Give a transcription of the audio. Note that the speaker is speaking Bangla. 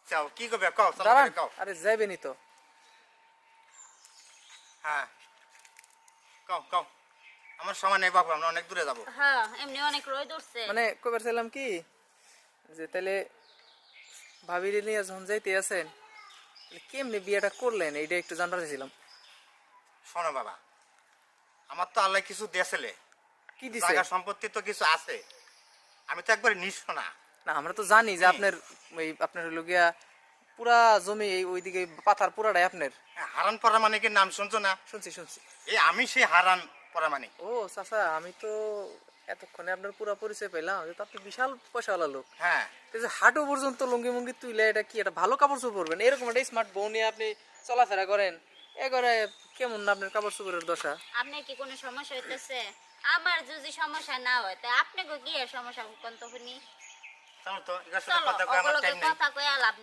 চাও কি করবে কও চলো দাঁড়ান, কও আরে যাইবেনি তো। হ্যাঁ কও কও আমার সময় নেই বাবু আমরা অনেক দূরে যাবো হ্যাঁ এমনি অনেক রোদ উঠছে। মানে কইবার চাইলাম কি যে তাহলে ভাবির নিয়ে যখন যাইতে আছেন তাহলে কেমনি বিয়েটা করলেন এইটা একটু জানতে চাইছিলাম। শোনো বাবা আমার তো আল্লাহ কিছু দিয়েছিলে কি দিছে? জায়গা সম্পত্তি তো কিছু আছে আমি তো একবার নিঃস্ব না না আমরা তো জানি যে আপনার আপনার হলো গিয়া পুরা জমি ওইদিকে পাথার পুরাটাই আপনার। হারান পরা মানে কি নাম শুনছো না শুনছি শুনছি। এই আমি সেই হারান পরা মানে ও চাচা, আমি তো এতক্ষণে আপনার পুরা পরিচয় পেলাম যে তো আপনি বিশাল পয়সাওয়ালা লোক। হ্যাঁ এই যে হাঁটু পর্যন্ত লুঙ্গি মুঙ্গি তুইলে এটা কি একটা ভালো কাপড় চোপড় পরবেন? এরকম একটা স্মার্ট বউ নিয়ে আপনি চলাফেরা করেন, এ করে কেমন না আপনার কাপড় চোপড়ের দশা? আপনার কি কোনো সমস্যা হইতেছে? আমার যদি সমস্যা না হয় তা আপনি কি এর সমস্যা কোন তখনই? চলো তো এটার সাথে চলো কথা কই আমার ওগুলোকে টাইম নেই কথা কইয়া লাভ নেই।